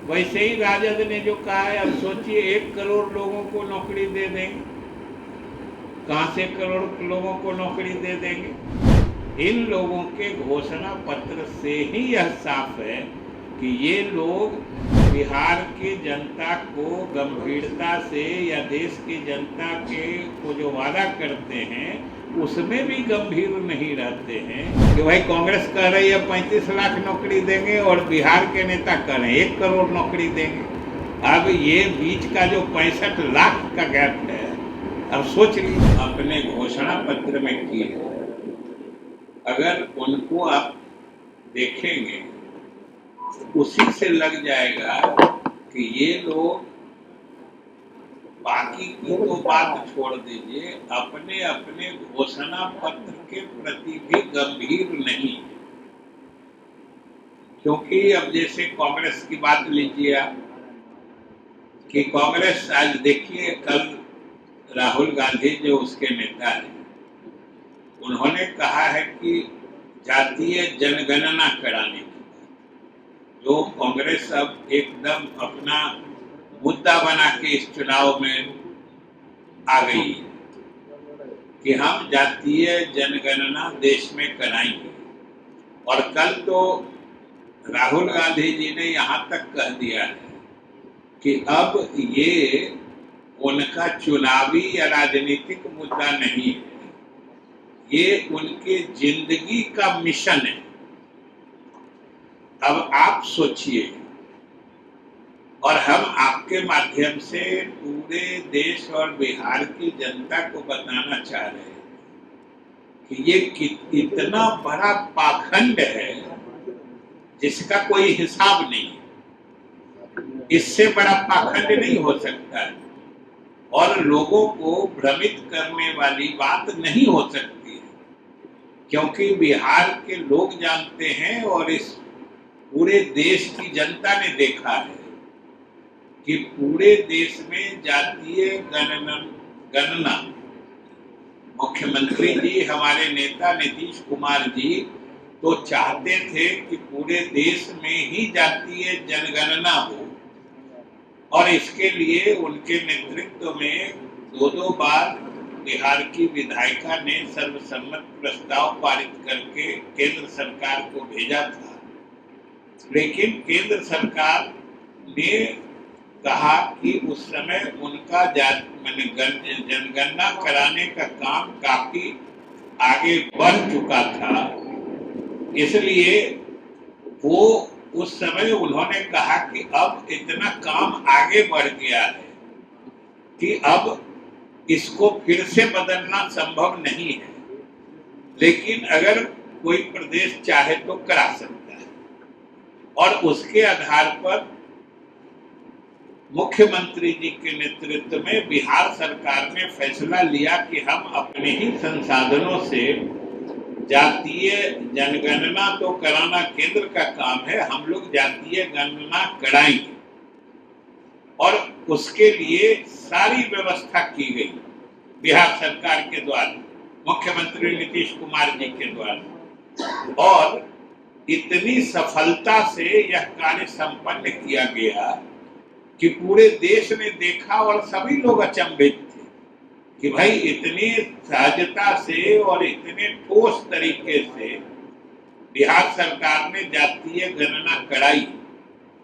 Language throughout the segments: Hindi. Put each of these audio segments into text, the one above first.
वैसे ही राजद ने जो कहा है, अब सोचिए 1 करोड़ लोगों को नौकरी दे देंगे। कहां से करोड़ लोगों को नौकरी दे देंगे? इन लोगों के घोषणा पत्र से ही यह साफ है कि ये लोग बिहार की जनता को गंभीरता से या देश की जनता के को जो वादा करते हैं उसमें भी गंभीर नहीं रहते हैं। कि भाई कांग्रेस कह रही है 35 लाख नौकरी देंगे और बिहार के नेता कह रहे हैं 1 करोड़ नौकरी देंगे। अब ये बीच का जो 65 लाख का गैप है, अब सोच लीजिए अपने घोषणा पत्र में की है, अगर उनको आप देखेंगे उसी से लग जाएगा कि ये लोग, बाकी की तो बात छोड़ दीजिए, अपने अपने घोषणा पत्र के प्रति भी गंभीर नहीं है। क्योंकि अब जैसे कांग्रेस की बात लीजिए आप, कि कांग्रेस आज देखिए, कल राहुल गांधी जो उसके नेता हैं उन्होंने कहा है कि जातीय जनगणना कराने की, जो कांग्रेस अब एकदम अपना मुद्दा बना के इस चुनाव में आ गई है कि हम जातीय जनगणना देश में कराएंगे। और कल तो राहुल गांधी जी ने यहाँ तक कह दिया है कि अब ये उनका चुनावी या राजनीतिक मुद्दा नहीं है, ये उनके जिंदगी का मिशन है। अब आप सोचिए, और हम आपके माध्यम से पूरे देश और बिहार की जनता को बताना चाह रहे हैं कि ये इतना बड़ा पाखंड है जिसका कोई हिसाब नहीं है। इससे बड़ा पाखंड नहीं हो सकता है और लोगों को भ्रमित करने वाली बात नहीं हो सकती है, क्योंकि बिहार के लोग जानते हैं और इस पूरे देश की जनता ने देखा है कि पूरे देश में जातीय गणना मुख्यमंत्री जी, हमारे नेता नीतीश कुमार जी तो चाहते थे कि पूरे देश में ही जातीय जनगणना हो, और इसके लिए उनके नेतृत्व में 2 बार बिहार की विधायिका ने सर्वसम्मत प्रस्ताव पारित करके केंद्र सरकार को भेजा था। लेकिन केंद्र सरकार ने कहा कि उस समय उनका जनगणना कराने का काम काफी आगे बढ़ चुका था, इसलिए वो उस समय उन्होंने कहा कि अब इतना काम आगे बढ़ गया है कि अब इसको फिर से बदलना संभव नहीं है, लेकिन अगर कोई प्रदेश चाहे तो करा सकता है। और उसके आधार पर मुख्यमंत्री जी के नेतृत्व में बिहार सरकार ने फैसला लिया कि हम अपने ही संसाधनों से जातीय जनगणना तो कराना केंद्र का काम है, हम लोग जातीय गणना कराएंगे। और उसके लिए सारी व्यवस्था की गई बिहार सरकार के द्वारा, मुख्यमंत्री नीतीश कुमार जी के द्वारा, और इतनी सफलता से यह कार्य संपन्न किया गया कि पूरे देश ने देखा और सभी लोग अचंभित थे कि भाई इतनी सहजता से और इतने ठोस तरीके से बिहार सरकार ने जातीय गणना कराई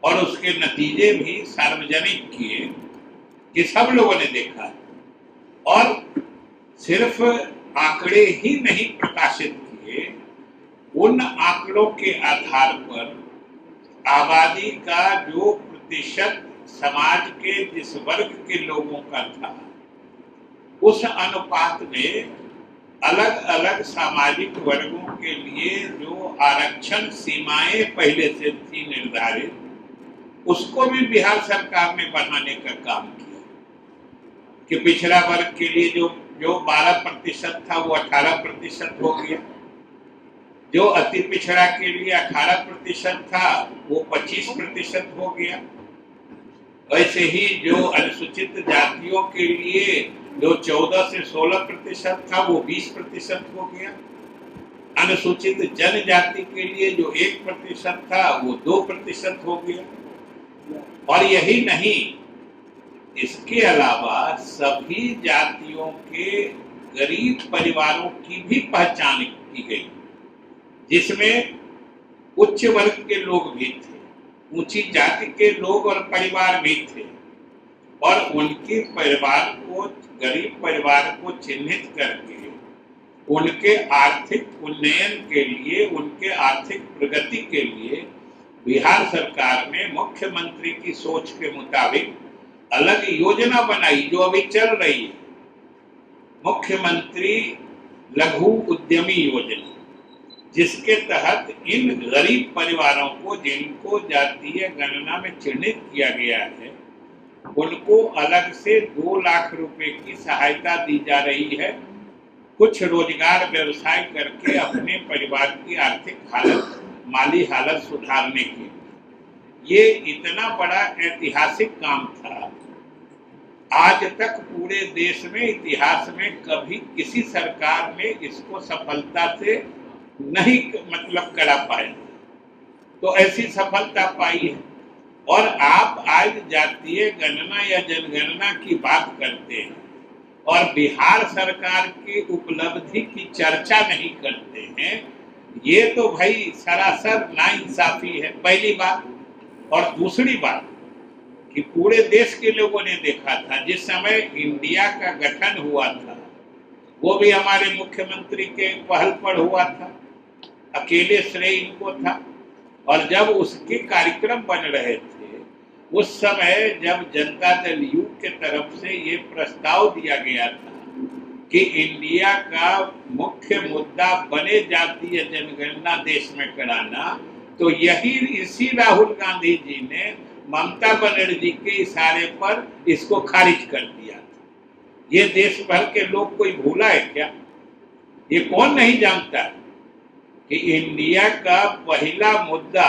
और उसके नतीजे भी सार्वजनिक किए कि सब लोगों ने देखा। और सिर्फ आंकड़े ही नहीं प्रकाशित किए, उन आंकड़ों के आधार पर आबादी का जो प्रतिशत समाज के जिस वर्ग के लोगों का था, उस अनुपात में अलग अलग सामाजिक वर्गों के लिए जो आरक्षण सीमाएं पहले से थी निर्धारित, उसको भी बिहार सरकार ने बढ़ाने का काम किया कि पिछड़ा वर्ग के लिए जो 12% था वो 18% हो गया, जो अति पिछड़ा के लिए 18% था वो 25% हो गया। वैसे ही जो अनुसूचित जातियों के लिए जो 14 से 16% था वो 20% हो गया। अनुसूचित जनजाति के लिए जो 1% था वो 2% हो गया। और यही नहीं, इसके अलावा सभी जातियों के गरीब परिवारों की भी पहचान की गई, जिसमें उच्च वर्ग के लोग भी थे, ऊंची जाति के लोग और परिवार भी थे, और उनके परिवार को, गरीब परिवार को चिन्हित करके उनके आर्थिक उन्नयन के लिए, उनके आर्थिक प्रगति के लिए बिहार सरकार ने मुख्यमंत्री की सोच के मुताबिक अलग योजना बनाई, जो अभी चल रही है, मुख्यमंत्री लघु उद्यमी योजना, जिसके तहत इन गरीब परिवारों को, जिनको जातीय गणना में चिन्हित किया गया है, उनको अलग से 2 लाख रुपए की सहायता दी जा रही है, कुछ रोजगार व्यवसाय करके अपने परिवार की आर्थिक हालत, माली हालत सुधारने के लिए। ये इतना बड़ा ऐतिहासिक काम था, आज तक पूरे देश में, इतिहास में कभी किसी सरकार ने इसको सफलता से नहीं करा पाए, तो ऐसी सफलता पाई है। और आप आज जातीय गणना या जनगणना की बात करते हैं और बिहार सरकार की उपलब्धि की चर्चा नहीं करते हैं, ये तो भाई सरासर नाइंसाफी है, पहली बात। और दूसरी बात कि पूरे देश के लोगों ने देखा था, जिस समय इंडिया का गठन हुआ था, वो भी हमारे मुख्यमंत्री के पहल पर हुआ था, अकेले श्रेय इनको था। और जब उसके कार्यक्रम बन रहे थे, उस समय जब जनता दल यू के तरफ से ये प्रस्ताव दिया गया था कि इंडिया का मुख्य मुद्दा बने जातीय जनगणना देश में कराना, तो इसी राहुल गांधी जी ने ममता बनर्जी के इशारे पर इसको खारिज कर दिया था। ये देश भर के लोग कोई भूला है क्या? ये कौन नहीं जानता कि इंडिया का पहला मुद्दा,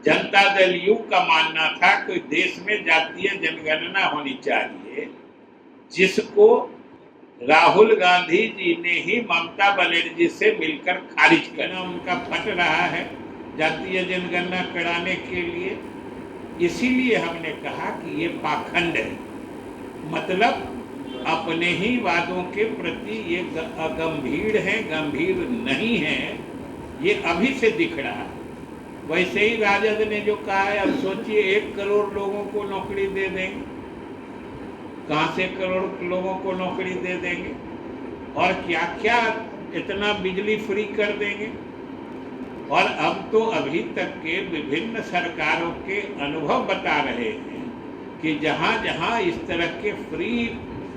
जनता दल यू का मानना था कि देश में जातीय जनगणना होनी चाहिए, जिसको राहुल गांधी जी ने ही ममता बनर्जी से मिलकर खारिज करना, उनका फट रहा है जातीय जनगणना कराने के लिए। इसीलिए हमने कहा कि ये पाखंड है, मतलब अपने ही वादों के प्रति ये गंभीर है, गंभीर नहीं है, ये अभी से दिख रहा है। वैसे ही राजद ने जो कहा है, अब सोचिए 1 करोड़ लोगों को नौकरी दे देंगे, कहां से करोड़ लोगों को नौकरी दे देंगे, और क्या क्या इतना बिजली फ्री कर देंगे। और अब तो अभी तक के विभिन्न सरकारों के अनुभव बता रहे हैं कि जहां जहां इस तरह के फ्री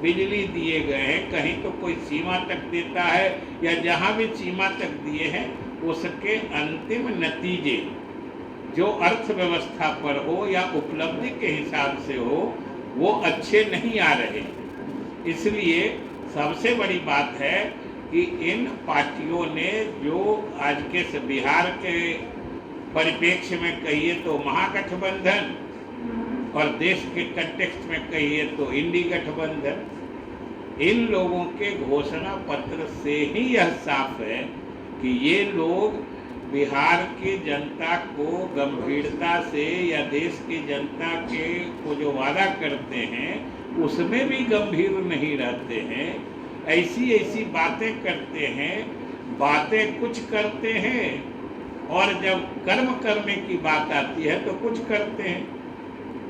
बिजली दिए गए हैं, कहीं तो कोई सीमा तक देता है, या जहां भी सीमा तक दिए हैं, उसके अंतिम नतीजे जो अर्थव्यवस्था पर हो या उपलब्धि के हिसाब से हो, वो अच्छे नहीं आ रहे। इसलिए सबसे बड़ी बात है कि इन पार्टियों ने जो आज के बिहार के परिप्रेक्ष्य में कहिए तो महागठबंधन, और देश के कंटेक्स्ट में कहिए तो इंडी गठबंधन, इन लोगों के घोषणा पत्र से ही यह साफ है कि ये लोग बिहार की जनता को गंभीरता से, या देश की जनता के को जो वादा करते हैं उसमें भी गंभीर नहीं रहते हैं। ऐसी ऐसी बातें करते हैं, बातें कुछ करते हैं, और जब कर्म करने की बात आती है तो कुछ करते हैं।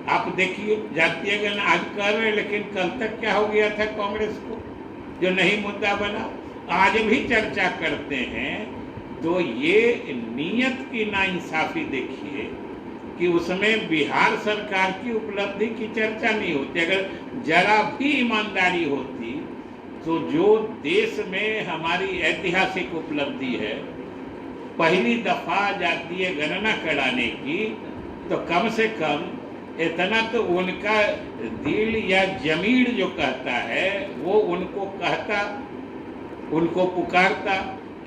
आप देखिए, जातीय गणना आज कर रहे हैं, लेकिन कल तक क्या हो गया था कांग्रेस को, जो नहीं मुद्दा बना, आज भी चर्चा करते हैं। तो ये नीयत की नाइंसाफी देखिए कि उसमें बिहार सरकार की उपलब्धि की चर्चा नहीं होती। अगर जरा भी ईमानदारी होती तो जो देश में हमारी ऐतिहासिक उपलब्धि है, पहली दफा जातीय गणना कराने की, तो कम से कम इतना तो उनका दिल या जमीर जो कहता है वो उनको कहता, उनको पुकारता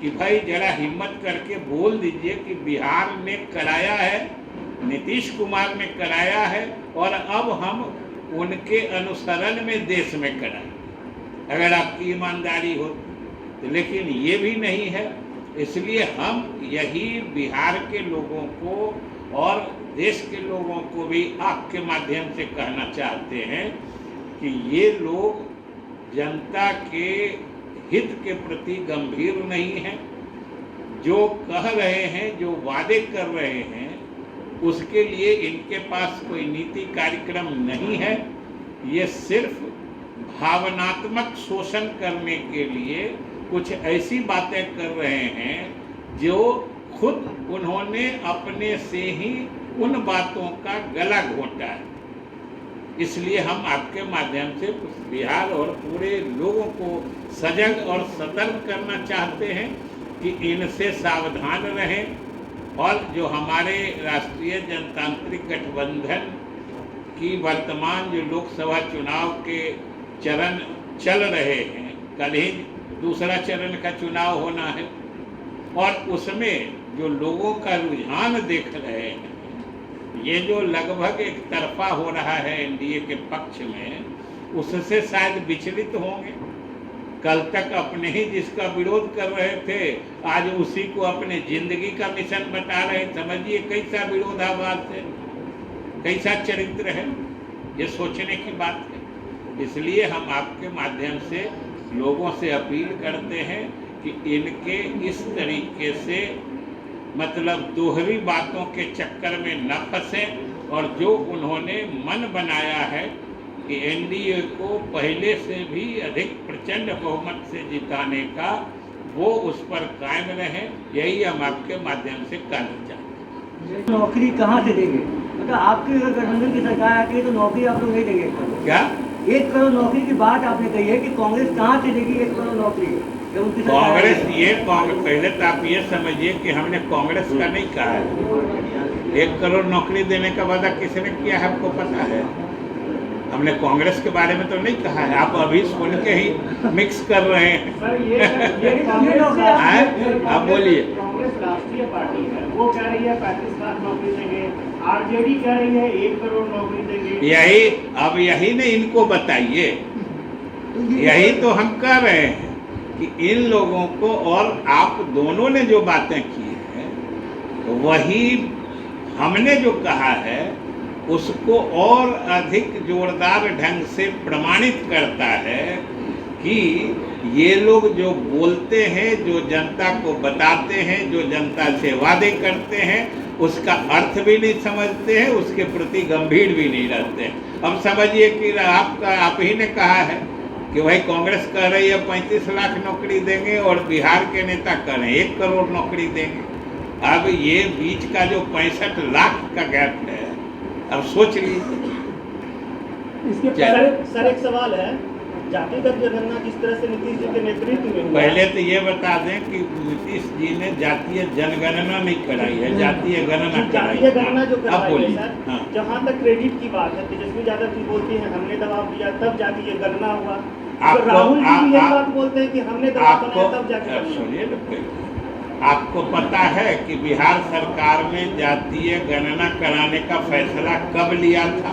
कि भाई जरा हिम्मत करके बोल दीजिए कि बिहार ने कराया है, नीतीश कुमार ने कराया है, और अब हम उनके अनुसरण में देश में कराएं, अगर आपकी ईमानदारी हो तो। लेकिन ये भी नहीं है। इसलिए हम यही बिहार के लोगों को और देश के लोगों को भी आपके माध्यम से कहना चाहते हैं कि ये लोग जनता के हित के प्रति गंभीर नहीं हैं। जो कह रहे हैं, जो वादे कर रहे हैं, उसके लिए इनके पास कोई नीति कार्यक्रम नहीं है। ये सिर्फ भावनात्मक शोषण करने के लिए कुछ ऐसी बातें कर रहे हैं जो खुद उन्होंने अपने से ही उन बातों का गला घोंटा है। इसलिए हम आपके माध्यम से बिहार और पूरे लोगों को सजग और सतर्क करना चाहते हैं कि इनसे सावधान रहें और जो हमारे राष्ट्रीय जनतांत्रिक गठबंधन की वर्तमान जो लोकसभा चुनाव के चरण चल रहे हैं, कल ही दूसरा चरण का चुनाव होना है और उसमें जो लोगों का रुझान देख रहे हैं, ये जो लगभग एक तरफा हो रहा है एनडीए के पक्ष में, उससे शायद विचलित होंगे। कल तक अपने ही जिसका विरोध कर रहे थे, आज उसी को अपने जिंदगी का मिशन बता रहे। समझिए कैसा विरोधाभास है, कैसा चरित्र है, ये सोचने की बात है। इसलिए हम आपके माध्यम से लोगों से अपील करते हैं कि इनके इस तरीके से मतलब दोहरी बातों के चक्कर में न फंसें और जो उन्होंने मन बनाया है कि एनडीए को पहले से भी अधिक प्रचंड बहुमत से जिताने का, वो उस पर कायम रहे। यही हम आपके माध्यम से कहना चाहते हैं। नौकरी कहाँ से देंगे? मतलब आपकी अगर गठबंधन की सरकार आती है तो नौकरी आप लोग नहीं देंगे क्या? 1 करोड़ नौकरी की बात आपने कही है कि कांग्रेस कहाँ से देगी 1 करोड़ नौकरी? कांग्रेस पहले तो आप ये समझिए कि हमने कांग्रेस का नहीं कहा है। 1 करोड़ नौकरी देने का वादा किसने किया है आपको पता है? हमने कांग्रेस के बारे में तो नहीं कहा है। आप अभी सुन के ही मिक्स कर रहे हैं। आप बोलिए। कांग्रेस राष्ट्रीय पार्टी है, वो कह रही है 35 लाख नौकरी देंगे, आरजेडी कह रही है 1 करोड़ नौकरी देंगे। यही नहीं इनको बताइए, यही तो हम कह रहे हैं कि इन लोगों को, और आप दोनों ने जो बातें की हैं वही हमने जो कहा है उसको और अधिक जोरदार ढंग से प्रमाणित करता है कि ये लोग जो बोलते हैं, जो जनता को बताते हैं, जो जनता से वादे करते हैं, उसका अर्थ भी नहीं समझते हैं, उसके प्रति गंभीर भी नहीं रहते हैं। अब समझिए कि आप ही ने कहा है कि भाई कांग्रेस कह रही है 35 लाख नौकरी देंगे और बिहार के नेता कह रहे हैं 1 करोड़ नौकरी देंगे। अब ये बीच का जो 65 लाख का गैप है, अब सोच लीजिए। इसके सर एक सवाल है, जातिगत जनगणना किस तरह से नीतीश जी के नेतृत्व में? पहले तो ये बता दें कि नीतीश जी ने जातीय जनगणना नहीं कराई है, जातीय गणना कराई। जातीय गणना जो करवाई है सर, हाँ। जहाँ तक क्रेडिट की बात है, तेजस्वी यादव जी बोलती है हमने दबाव दिया तब जातीय गणना हुआ। राहुल जी भी यही बात बोलते हैं कि हमने दबाव बनाया तब जाके। सुनिए, आपको पता है कि बिहार सरकार में जातीय गणना कराने का फैसला कब लिया था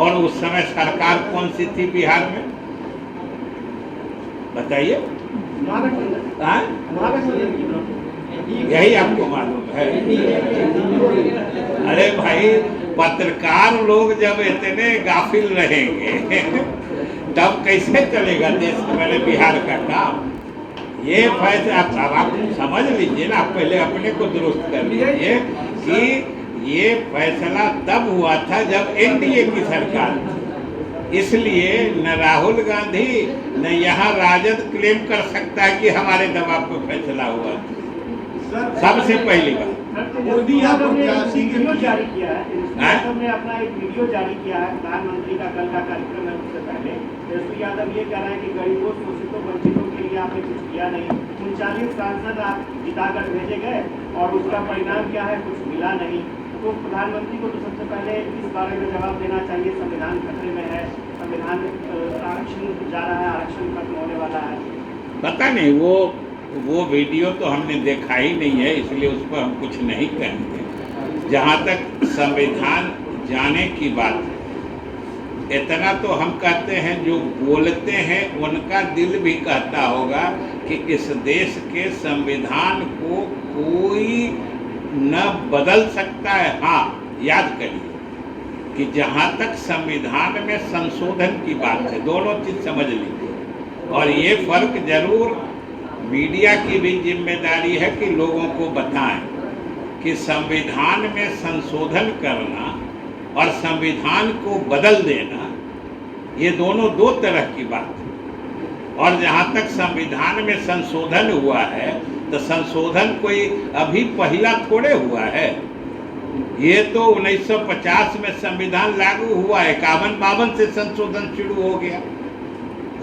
और उस समय सरकार कौन सी थी बिहार में? बताइए। यही आपको मालूम है? अरे भाई, पत्रकार लोग जब इतने गाफिल रहेंगे तब कैसे चलेगा देश में बिहार का काम? ये फैसला आप समझ लीजिए ना, आप पहले अपने को दुरुस्त कर लीजिए कि ये फैसला तब हुआ था जब एनडीए की सरकार थी। इसलिए न राहुल गांधी न यहाँ राजद क्लेम कर सकता है कि हमारे दबाव पर फैसला हुआ। सबसे पहली बात मोदी वीडियो जारी किया है, हमने अपना एक वीडियो जारी किया है प्रधानमंत्री का कल का कार्यक्रम है, उससे पहले तेजस्वी यादव ये कह रहे हैं कि गरीबों, शोषितों, वंचितों के लिए आपने कुछ किया नहीं। 39 सांसद आप जिताकर भेजे गए और उसका परिणाम क्या है? कुछ मिला नहीं। तो प्रधानमंत्री को तो सबसे पहले इस बारे में जवाब देना चाहिए। संविधान खतरे में है, संविधान आरक्षण जा रहा है, आरक्षण खत्म होने वाला है। पता नहीं, वो वीडियो तो हमने देखा ही नहीं है, इसलिए उस पर हम कुछ नहीं कहेंगे। जहाँ तक संविधान जाने की बात है, इतना तो हम कहते हैं जो बोलते हैं उनका दिल भी कहता होगा कि इस देश के संविधान को कोई न बदल सकता है। हाँ, याद करिए कि जहाँ तक संविधान में संशोधन की बात है, दोनों चीज समझ लीजिए। और ये फर्क जरूर मीडिया की भी जिम्मेदारी है कि लोगों को बताएं कि संविधान में संशोधन करना और संविधान को बदल देना, ये दोनों दो तरह की बात है। और जहाँ तक संविधान में संशोधन हुआ है तो संशोधन कोई अभी पहला थोड़े हुआ है। ये तो 1950 में संविधान लागू हुआ, 51-52 से संशोधन शुरू हो गया।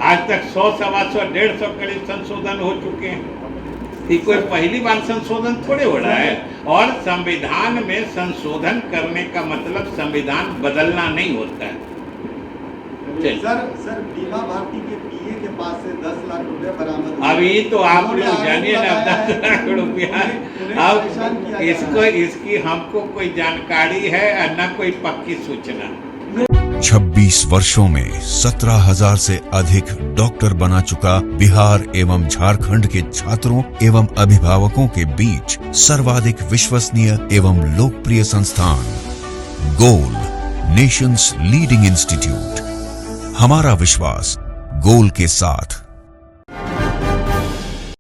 आज तक 100, 125, 150 करीब संशोधन हो चुके हैं। ये कोई पहली बार संशोधन थोड़े हो रहा है। और संविधान में संशोधन करने का मतलब संविधान बदलना नहीं होता है। सर बीमा भारती के पीए के पास से 10 लाख रुपए बरामद। अभी तो आप लोग जानिए ना, 10 लाख रुपया। अब इसकी हमको कोई जानकारी है और न कोई पक्की सूचना। 26 वर्षों में 17,000 से अधिक डॉक्टर बना चुका बिहार एवं झारखंड के छात्रों एवं अभिभावकों के बीच सर्वाधिक विश्वसनीय एवं लोकप्रिय संस्थान गोल, नेशंस लीडिंग इंस्टीट्यूट। हमारा विश्वास गोल के साथ।